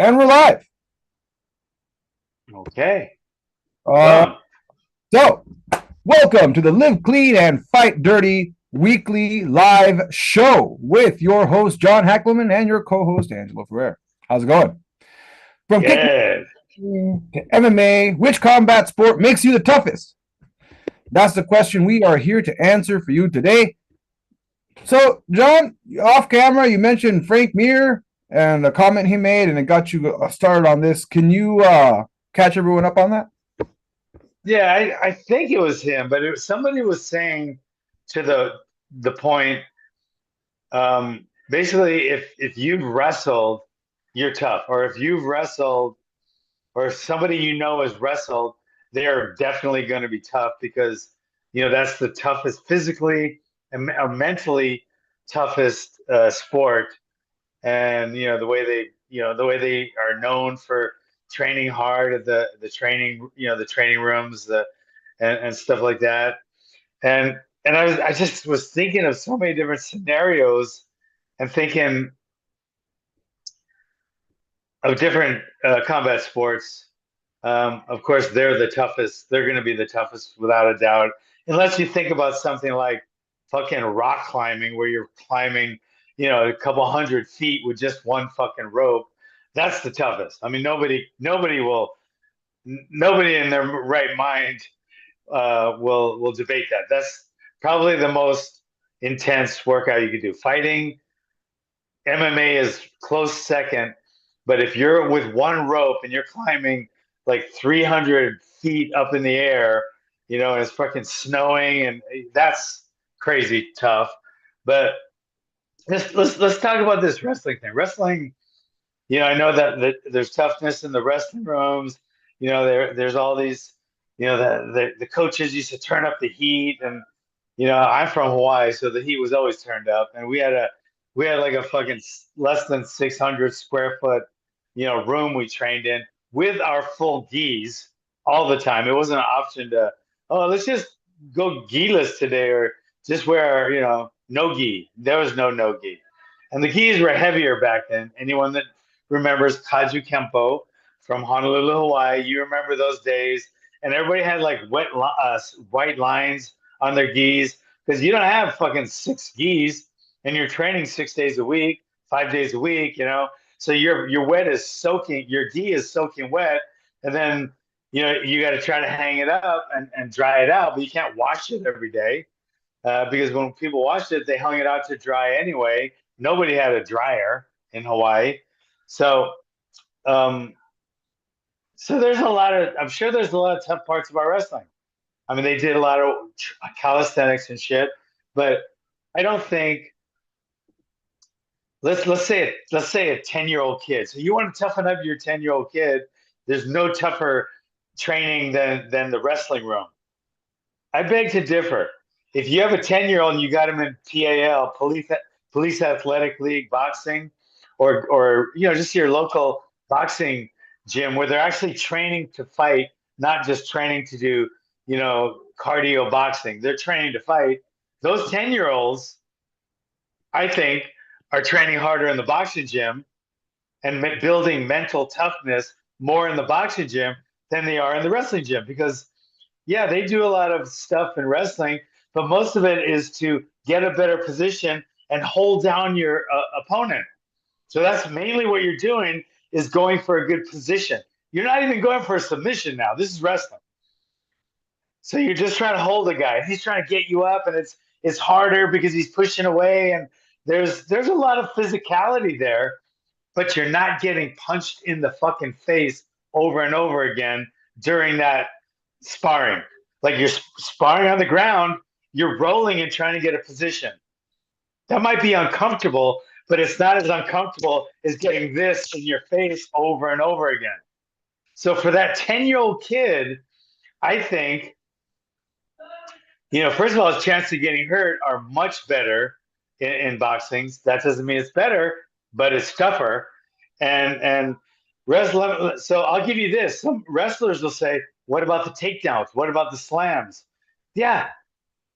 And we're live. Okay. Uh, Boom. so, welcome to the Live Clean and Fight Dirty weekly live show with your host, John Hackleman, and your co host, Angelo Ferrer. How's it going? From Good. kickboxing to MMA, which combat sport makes you the toughest? That's the question we are here to answer for you today. So, John, off camera, you mentioned Frank Mir and the comment he made, and it got you started on this. Can you catch everyone up on that? Yeah, I think it was him, but somebody was saying to the point, basically, if you've wrestled, you're tough, or if you've wrestled, or if somebody you know has wrestled, they are definitely going to be tough because that's the toughest physically and or mentally toughest sport. And the way they are known for training hard at the training the training rooms, and stuff like that. And I just was thinking of so many different scenarios and thinking of different combat sports. Of course, they're the toughest. They're going to be the toughest without a doubt, unless you think about something like fucking rock climbing, where you're climbing, a couple 100 feet with just one fucking rope. That's the toughest. I mean, nobody in their right mind will debate that. That's probably the most intense workout you could do. Fighting, MMA is close second, but if you're with one rope and you're climbing like 300 feet up in the air, and it's fucking snowing, and that's crazy tough. But let's talk about this wrestling thing. Wrestling, I know that there's toughness in the wrestling rooms. There's all these, the coaches used to turn up the heat, and I'm from Hawaii, so the heat was always turned up, and we had like a fucking less than 600 square foot, room we trained in with our full gis all the time. It wasn't an option to, oh, let's just go gi-less today, or just wear, no gi. There was no gi. And the gis were heavier back then. Anyone that remembers Kaju Kempo from Honolulu, Hawaii, you remember those days. And everybody had like white lines on their gis because you don't have fucking six gis and you're training 6 days a week, 5 days a week, So your wet is soaking, your gi is soaking wet, and then you got to try to hang it up and dry it out, but you can't wash it every day because when people washed it, they hung it out to dry anyway. Nobody had a dryer in Hawaii, so um, there's a lot of, I'm sure there's a lot of tough parts about wrestling. I mean, they did a lot of calisthenics and shit, but I don't think let's say a 10-year-old kid. So you want to toughen up your 10-year-old kid. There's no tougher training than the wrestling room. I beg to differ. If you have a 10-year-old and you got him in PAL, Police Athletic League boxing, or just your local boxing gym where they're actually training to fight, not just training to do cardio boxing. They're training to fight. Those 10-year-olds, I think, are training harder in the boxing gym and building mental toughness more in the boxing gym than they are in the wrestling gym because yeah, they do a lot of stuff in wrestling, but most of it is to get a better position and hold down your opponent. So that's mainly what you're doing, is going for a good position. You're not even going for a submission now. This is wrestling. So you're just trying to hold a guy. He's trying to get you up, and it's harder because he's pushing away, and there's a lot of physicality there, but you're not getting punched in the fucking face over and over again during that sparring. Like you're sparring on the ground, you're rolling and trying to get a position. That might be uncomfortable, but it's not as uncomfortable as getting this in your face over and over again. So for that 10-year-old kid, I think, first of all, his chances of getting hurt are much better in boxing. That doesn't mean it's better, but it's tougher. And wrestling. So I'll give you this: some wrestlers will say, "What about the takedowns? What about the slams?" Yeah,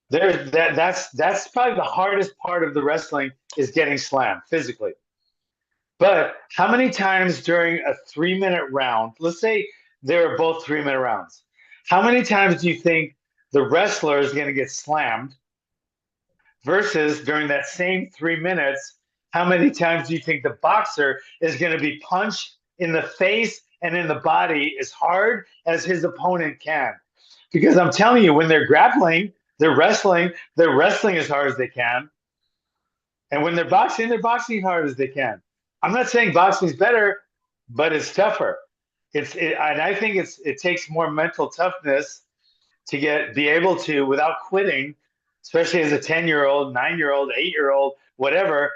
that's probably the hardest part of the wrestling, is getting slammed physically. But how many times during a 3 minute round, let's say they were both 3 minute rounds, how many times do you think the wrestler is going to get slammed versus during that same 3 minutes, how many times do you think the boxer is going to be punched in the face and in the body as hard as his opponent can? Because I'm telling you, when they're grappling, they're wrestling as hard as they can. And when they're boxing hard as they can. I'm not saying boxing is better, but it's tougher. And I think it takes more mental toughness to be able to, without quitting, especially as a 10-year-old, 9-year-old, 8-year-old, whatever,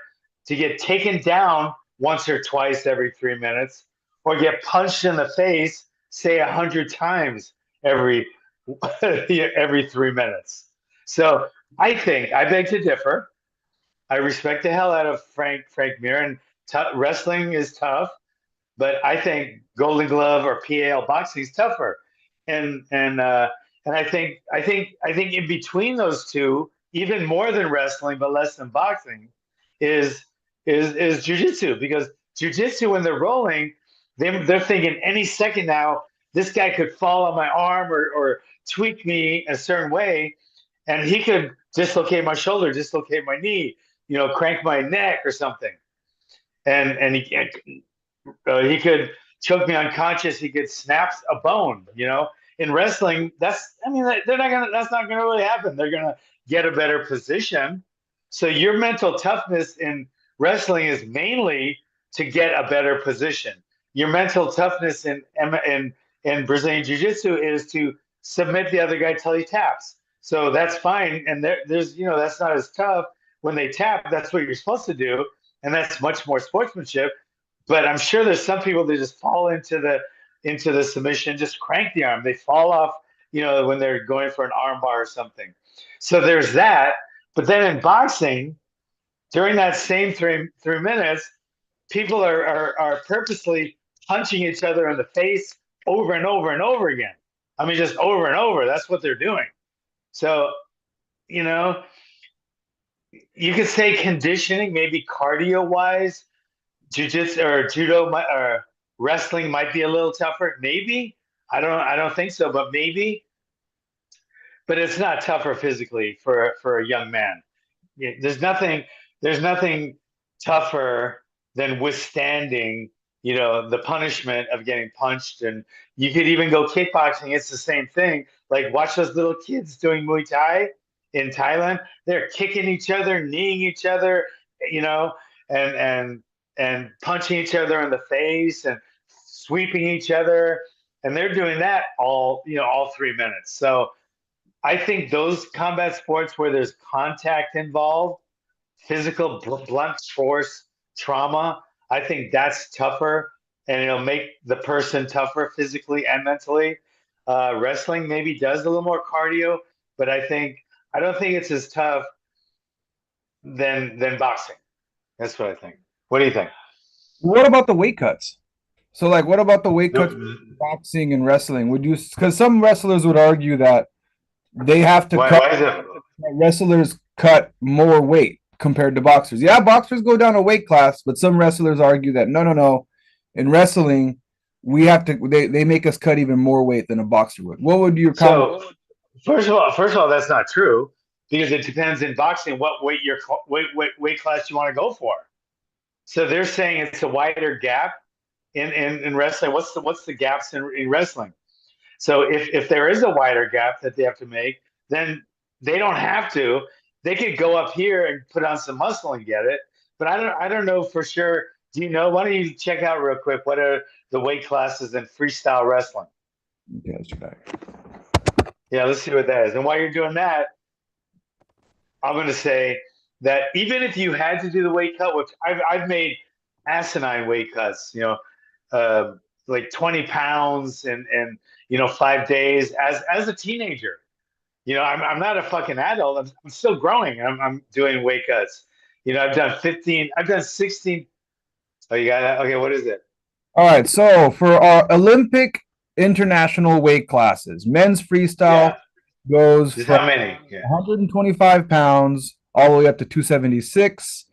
to get taken down once or twice every 3 minutes, or get punched in the face, say 100 times every every 3 minutes. So I beg to differ. I respect the hell out of Frank Mir, and wrestling is tough, but I think Golden Glove or PAL boxing is tougher, and I think in between those two, even more than wrestling but less than boxing, is is jujitsu, because jujitsu, when they're rolling, they're thinking any second now this guy could fall on my arm, or tweak me a certain way, and he could dislocate my shoulder, dislocate my knee, crank my neck or something, and he could choke me unconscious. He could snap a bone. In wrestling, that's not gonna really happen. They're gonna get a better position. So your mental toughness in wrestling is mainly to get a better position. Your mental toughness in Brazilian Jiu-Jitsu is to submit the other guy till he taps. So that's fine, and there's that's not as tough when they tap. That's what you're supposed to do, and that's much more sportsmanship. But I'm sure there's some people that just fall into the submission, just crank the arm. They fall off, when they're going for an arm bar or something. So there's that. But then in boxing, during that same three minutes, people are purposely punching each other in the face over and over and over again. I mean, just over and over. That's what they're doing. So, you know, you could say conditioning, maybe cardio wise, jujitsu or judo or wrestling might be a little tougher. Maybe. I don't think so, but maybe. But it's not tougher physically for a young man. There's nothing tougher than withstanding, the punishment of getting punched. And you could even go kickboxing. It's the same thing. Like, watch those little kids doing Muay Thai in Thailand. They're kicking each other, kneeing each other, you know, and punching each other in the face and sweeping each other. And they're doing that all 3 minutes. So I think those combat sports where there's contact involved, physical blunt force trauma, I think that's tougher, and it'll make the person tougher physically and mentally. Wrestling maybe does a little more cardio, but I don't think it's as tough than boxing. That's what I think. What do you think? What about the weight cuts? So, like, what about the weight cuts Why, in boxing and wrestling? Would you? Because some wrestlers would argue that they have to cut. why is it? Wrestlers cut more weight compared to boxers. Yeah, boxers go down a weight class, but some wrestlers argue that no, no, no. In wrestling, we have to. They make us cut even more weight than a boxer would. What would your comment? So first of all, that's not true, because it depends in boxing what weight class you want to go for. So they're saying it's a wider gap in wrestling. What's the gaps in wrestling? So if there is a wider gap that they have to make, then they don't have to. They could go up here and put on some muscle and get it. But I don't know for sure. Do you know? Why don't you check out real quick what are the weight classes in freestyle wrestling? Okay, let's back. Yeah, let's see what that is. And while you're doing that, I'm going to say that even if you had to do the weight cut, which I've made asinine weight cuts, like 20 pounds and 5 days as a teenager. I'm not a fucking adult. I'm still growing. I'm doing weight cuts. I've done 15. I've done 16. Oh, you got it. Okay, what is it? All right, so for our Olympic international weight classes, men's freestyle Yeah, goes just from how many? Yeah. 125 pounds all the way up to 276.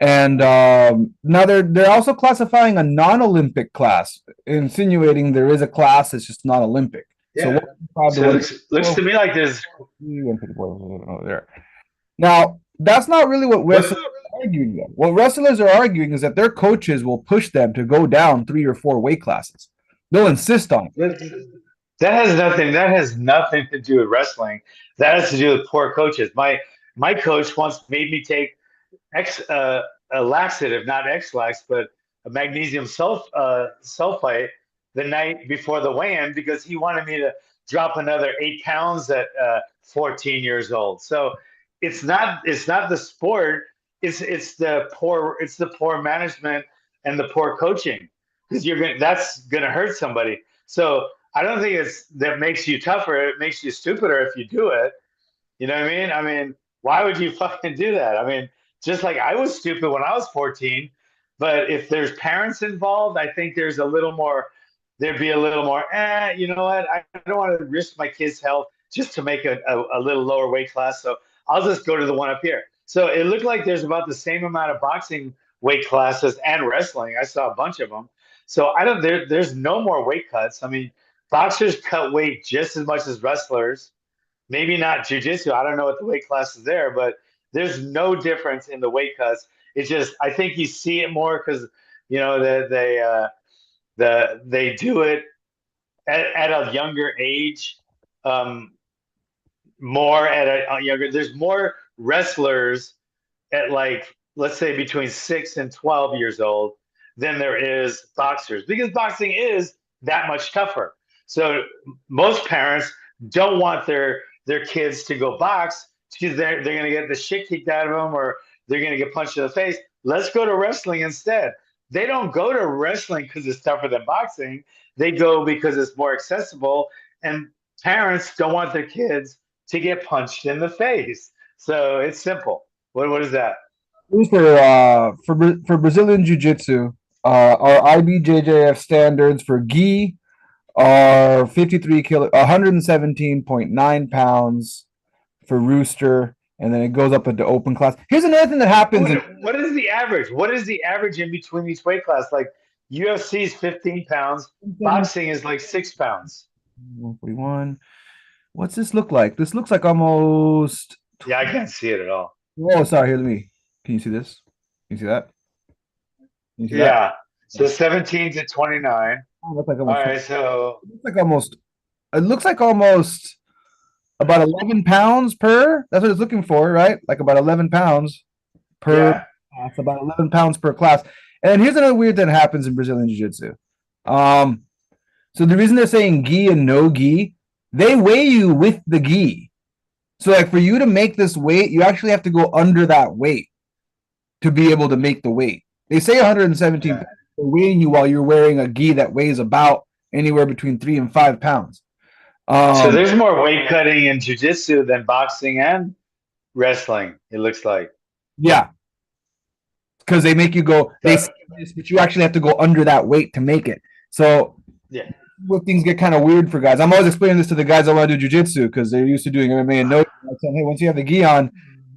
And now they're also classifying a non-Olympic class, insinuating there is a class that's just not Olympic. So Yeah. 105 to So looks to 104 me like there's there. Now, that's not really what what wrestlers are arguing though. What wrestlers are arguing is that their coaches will push them to go down 3 or 4 weight classes. They'll insist on it. that has nothing to do with wrestling. That has to do with poor coaches. My coach once made me take X a laxative, not X-Lax, but a magnesium sulfite the night before the weigh-in because he wanted me to drop another 8 pounds at 14 years old. So it's not the sport. It's the poor management and the poor coaching because that's gonna hurt somebody. So I don't think it's that makes you tougher. It makes you stupider if you do it. You know what I mean? I mean, why would you fucking do that? I mean, just like I was stupid when I was 14, but if there's parents involved, I think there'd be a little more, you know what? I don't want to risk my kid's health just to make a little lower weight class. So I'll just go to the one up here. So it looked like there's about the same amount of boxing weight classes and wrestling. I saw a bunch of them. So there's no more weight cuts. I mean, boxers cut weight just as much as wrestlers, maybe not jujitsu. I don't know what the weight class is there, but there's no difference in the weight cuts. It's just I think you see it more because they do it at a younger age, um, more at a younger. There's more wrestlers at like let's say between 6 and 12 years old than there is boxers because boxing is that much tougher. So most parents don't want their kids to go box because they're going to get the shit kicked out of them or they're going to get punched in the face. Let's go to wrestling instead. They don't go to wrestling because it's tougher than boxing. They go because it's more accessible, and parents don't want their kids to get punched in the face. So it's simple. What is that? For Brazilian Jiu Jitsu, our IBJJF standards for gi are 53 kilo, 117.9 pounds for rooster, and then it goes up into open class. Here's another thing that happens What is the average? What is the average in between each weight class? Like UFC is 15 pounds, in boxing is like 6 pounds. 141. What's this look like? This looks like almost. Yeah, I can't see it at all. Oh, sorry. Here, let me. Can you see this? Can you see that? Can you see that? Yeah. So 17 to 29. Oh, it looks like All almost. right, so It looks like almost. It looks like almost about 11 pounds per. That's what it's looking for, right? Like about 11 pounds per yeah. class, about 11 pounds per class. And here's another weird thing that happens in Brazilian Jiu Jitsu. Um, so the reason they're saying gi and no gi, they weigh you with the gi. So like for you to make this weight, you actually have to go under that weight to be able to make the weight. They say 117 Yeah. pounds. They're weighing you while you're wearing a gi that weighs about anywhere between 3 and 5 pounds. So Um, there's more weight cutting in jiu-jitsu than boxing and wrestling, it looks like. yeah, because they make you go. They say So, this, but you actually have to go under that weight to make it. So yeah. where things get kind of weird for guys. I'm always explaining this to the guys that want to do jujitsu because they're used to doing MMA and no. I'm saying, hey, once you have the gi on,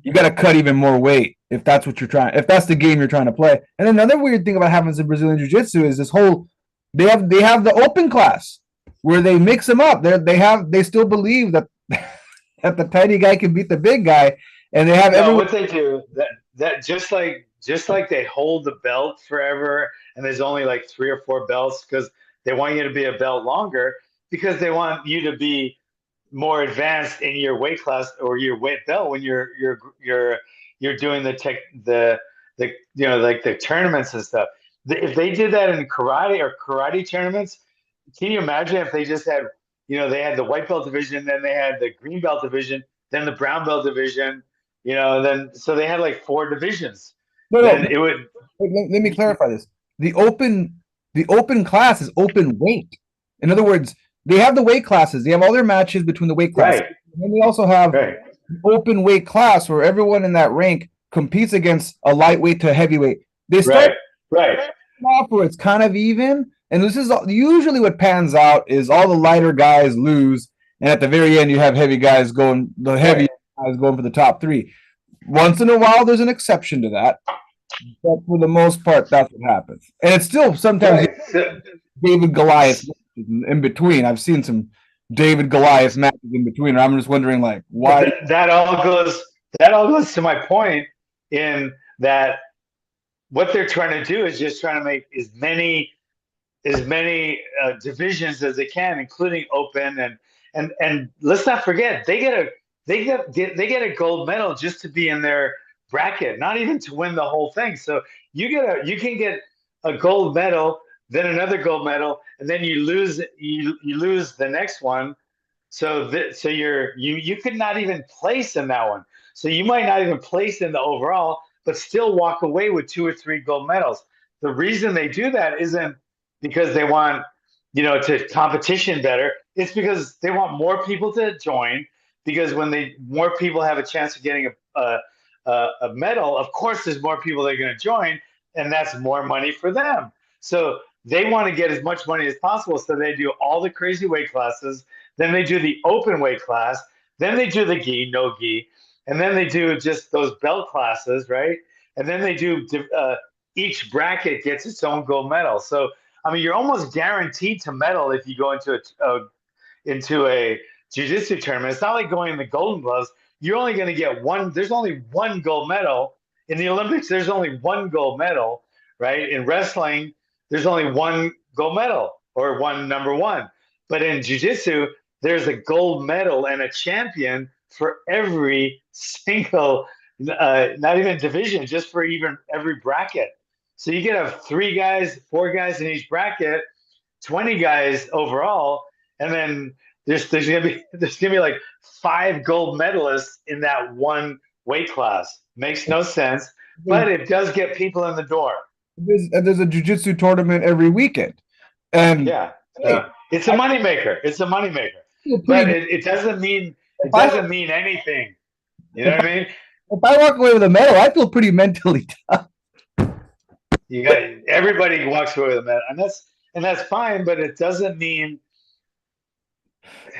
you got to cut even more weight if that's what you're trying. If that's the game you're trying to play. And another weird thing about having some Brazilian jiu-jitsu is this whole they have the open class where they mix them up. They still believe that that the tiny guy can beat the big guy, and they have No, everyone. what they do that just like they hold the belt forever, and there's only like 3 or 4 belts because they want you to be a belt longer because they want you to be more advanced in your weight class or your weight belt when you're doing the like the tournaments and stuff. If they did that in karate tournaments, can you imagine if they just had they had the white belt division, then they had the green belt division, then the brown belt division, then so they had like 4 divisions. No, no. Then it would Let me clarify this. The open class is open weight. In other words, they have the weight classes. They have all their matches between the weight classes. right, And then they also have right, open weight class where everyone in that rank competes against a lightweight to a heavyweight. They start right, right, off where it's kind of even, and this is usually what pans out is all the lighter guys lose, and at the very end you have the heavy right. guys going for the top three. Once in a while, there's an exception to that. But for the most part, that's what happens. And it's still sometimes Right. So, David Goliath in between. I've seen some David Goliath matches in between. And I'm just wondering, like, but why? that all goes to my point in that what they're trying to do is just trying to make as many divisions as they can, including open and let's not forget they get a gold medal just to be in their bracket, not even to win the whole thing. So you can get a gold medal, then another gold medal, and then you lose the next one. So you could not even place in that one. So you might not even place in the overall, but still walk away with 2 or 3 gold medals. The reason they do that isn't because they want to competition better. It's because they want more people to join. Because when they more people have a chance of getting a medal, of course there's more people that are going to join, and that's more money for them. So they want to get as much money as possible. So they do all the crazy weight classes, then they do the open weight class, then they do the gi, no gi, and then they do just those belt classes, right? And then they do each bracket gets its own gold medal. So I mean, you're almost guaranteed to medal if you go into a jiu-jitsu tournament. It's not like going in the Golden Gloves. You're only going to get one. There's only one gold medal in the Olympics. There's only one gold medal, right? In wrestling, there's only one gold medal or one number one. But in jiu-jitsu, there's a gold medal and a champion for every single, not even division, just for even every bracket. So you get a 3 guys, 4 guys in each bracket, 20 guys overall, and then there's gonna be like 5 gold medalists in that one weight class. Makes no sense, There's, but it does get people in the door. there's a jujitsu tournament every weekend, and Yeah, hey, so it's a I moneymaker. It's a moneymaker, feel but pretty. it doesn't mean If I anything. You know if what I mean? if I walk away with a medal, I feel pretty mentally tough. You got everybody walks away with a medal, and that's fine, but it doesn't mean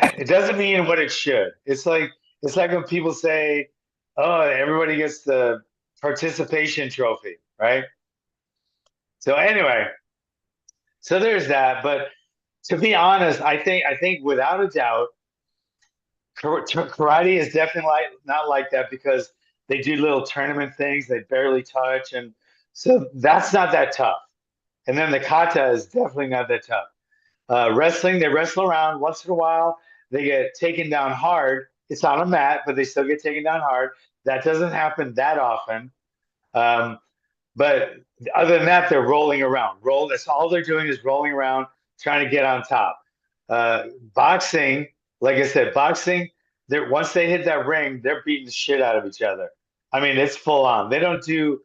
what it should. It's like when people say, "Oh, everybody gets the participation trophy," right? So anyway, so there's that. But to be honest, I think without a doubt, karate is definitely not like that because they do little tournament things, they barely touch, and so that's not that tough. And then the kata is definitely not that tough. Wrestling, they wrestle around once in a while. They get taken down hard. It's on a mat, but they still get taken down hard. That doesn't happen that often. Um, but other than that, they're rolling around. That's all they're doing is rolling around, trying to get on top. Boxing, like I said, boxing. Once they hit that ring, they're beating the shit out of each other. I mean, it's full on. They don't do,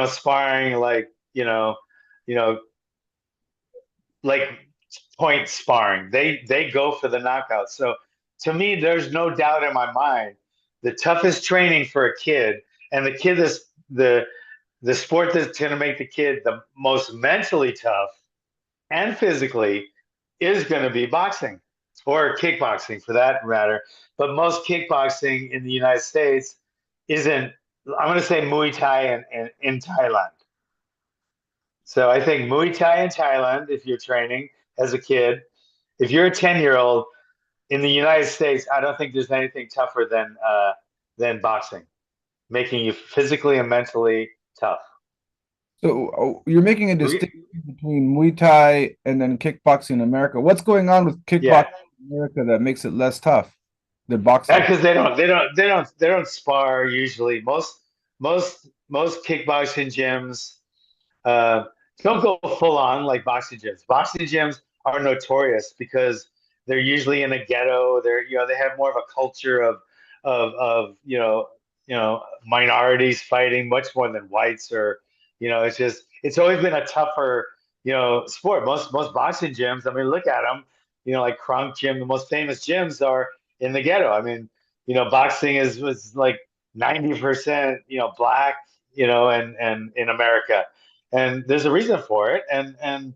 sparring like you know, like point sparring. They go for the knockout. So to me, there's no doubt in my mind the toughest training for a kid, and the kid is the sport that's going to make the kid the most mentally tough and physically is going to be boxing or kickboxing for that matter. But most kickboxing in the United States isn't. I'm going to say Muay Thai in Thailand. So I think Muay Thai in Thailand, if you're training as a kid, if you're a 10-year-old in the United States, I don't think there's anything tougher than boxing, making you physically and mentally tough. So you're making a distinction between Muay Thai and then kickboxing in America. What's going on with Yeah, kickboxing in America that makes it less tough than boxing? because they don't spar usually. Most kickboxing gyms uh, don't go full on like boxing gyms. Boxing gyms are notorious because they're usually in a ghetto. They have more of a culture of minorities fighting much more than whites, or it's always been a tougher sport. Most boxing gyms. I mean, look at them. Like Kronk Gym, the most famous gyms are in the ghetto. I mean, boxing was like 90% black, and in America, and there's a reason for it, and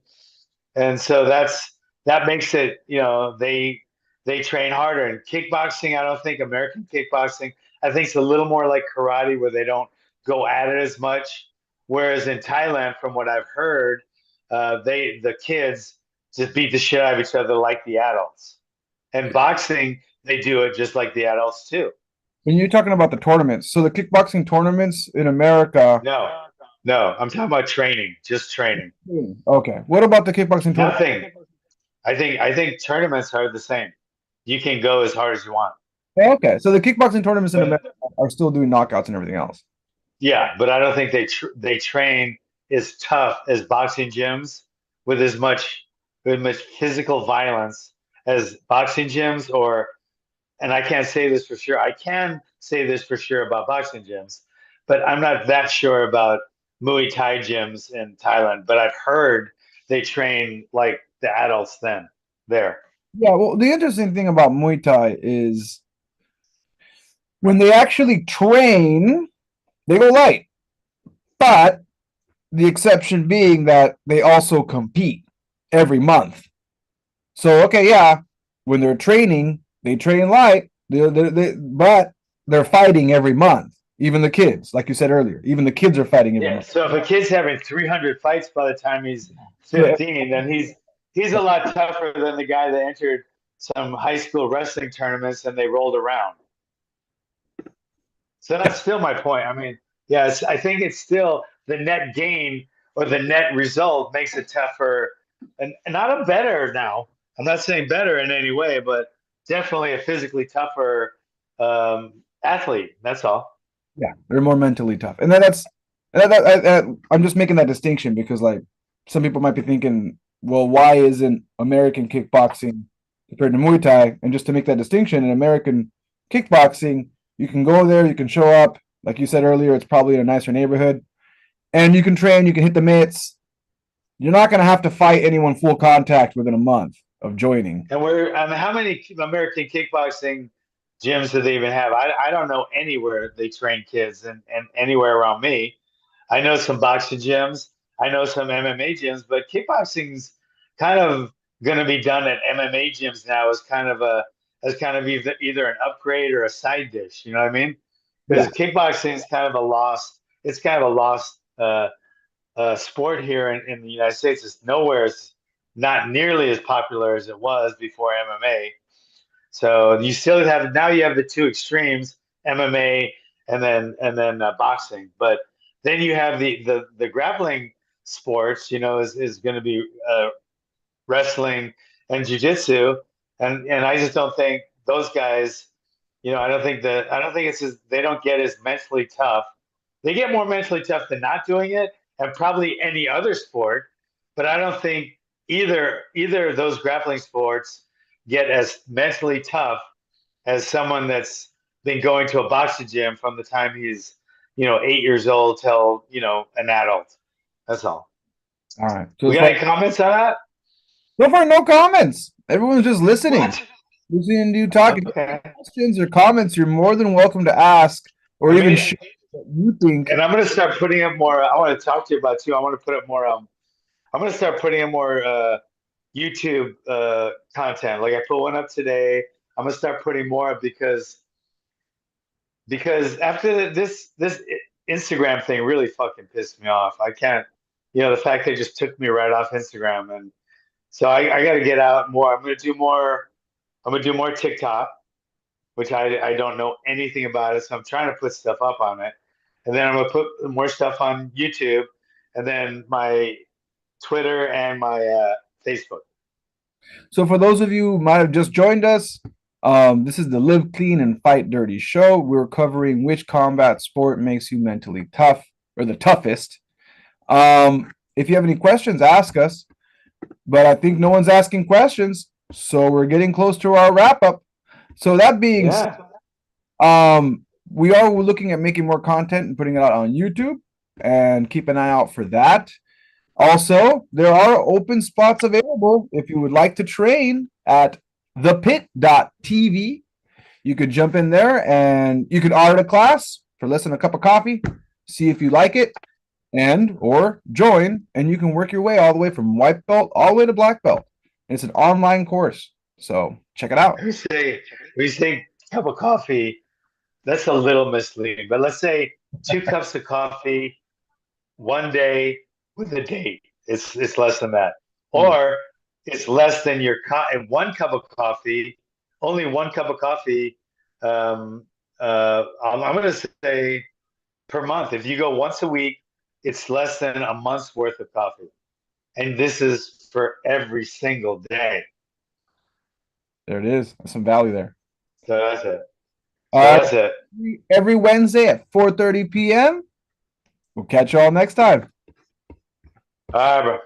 so that makes it they train harder. And kickboxing, I don't think American kickboxing, I think it's a little more like karate where they don't go at it as much. Whereas in Thailand, from what I've heard, the kids just beat the shit out of each other like the adults. And boxing, they do it just like the adults too. When you're talking about the tournaments, so the kickboxing tournaments in America. No, no, I'm talking about training, just training. Okay. What about the kickboxing tournament? Nothing. I think tournaments are the same. You can go as hard as you want. Okay. So the kickboxing tournaments in But America are still doing knockouts and everything else. yeah, but I don't think they train as tough as boxing gyms with as much physical violence as boxing gyms or and I can't say this for sure. I can say this for sure about boxing gyms, but I'm not that sure about Muay Thai gyms in Thailand. But I've heard they train like the adults then there. Yeah, well, the interesting thing about Muay Thai is when they actually train, they go light. But the exception being that they also compete every month. So, okay, yeah, when they're training, they train light, but they're fighting every month. Even the kids, like you said earlier, even the kids are fighting every Yeah. month. So if a kid's having 300 fights by the time he's So, 15, then he's a lot tougher than the guy that entered some high school wrestling tournaments and they rolled around. So that's still my point. I mean, yes, I think it's still the net gain or the net result makes it tougher and not a better now. I'm not saying better in any way, but definitely a physically tougher athlete. That's all. yeah, they're more mentally tough, and I'm just making that distinction because like some people might be thinking, well, why isn't American kickboxing compared to Muay Thai? And just to make that distinction, in American kickboxing, you can go there, you can show up, like you said earlier, it's probably in a nicer neighborhood, and you can train, you can hit the mitts. You're not going to have to fight anyone full contact within a month of joining. And how many American kickboxing gyms do they even have? I don't know anywhere they train kids and anywhere around me. I know some boxing gyms. I know some MMA gyms, but kickboxing's kind of going to be done at MMA gyms now as kind of either an upgrade or a side dish. You know what I mean? Yeah. Because kickboxing is kind of a lost. It's kind of a lost sport here in the United States. It's nowhere. It's not nearly as popular as it was before MMA. So you still have now you have the two extremes, MMA and then boxing. But then you have the grappling sports. Is going to be wrestling and jujitsu, and I just don't think those guys. I don't think they don't get as mentally tough. They get more mentally tough than not doing it, and probably any other sport. But I don't think either of those grappling sports get as mentally tough as someone that's been going to a boxing gym from the time he's 8 years old till an adult. That's all. All right. So We as got far any comments on that? so far, no comments. Everyone's just listening. What? Listening to you talk. If you Okay. have questions or comments, you're more than welcome to ask or I even mean, share what you think. and I'm gonna start putting up more. I want to talk to you about too. I want to put up more. I'm gonna start putting up more YouTube content. Like I put one up today. I'm gonna start putting more up because after this Instagram thing really fucking pissed me off. I can't, the fact they just took me right off Instagram, and so I got to get out more. I'm gonna do more. I'm gonna do more TikTok, which I don't know anything about it, so I'm trying to put stuff up on it, and then I'm gonna put more stuff on YouTube, and then my Twitter and my Facebook. So, for those of you who might have just joined us, this is the Live Clean and Fight Dirty show. We're covering which combat sport makes you mentally tough or the toughest. If you have any questions, ask us. But I think no one's asking questions, so we're getting close to our wrap up. So that being said, Yeah. we are looking at making more content and putting it out on YouTube, and keep an eye out for that. Also, there are open spots available if you would like to train at thepit.tv. You could jump in there and you could order a class for less than a cup of coffee, see if you like it, and or join, and you can work your way all the way from white belt all the way to black belt. And it's an online course, so check it out. We say cup of coffee. That's a little misleading, but let's say 2 cups of coffee one day with a date. It's less than that, Hmm. or it's less than your and one cup of coffee. Only one cup of coffee. I'm going to say per month. If you go once a week, it's less than a month's worth of coffee, and this is for every single day. There it is. There's some value there. So that's it. So Uh, that's it. every Wednesday at 4:30 p.m. We'll catch you all next time. All right, bro.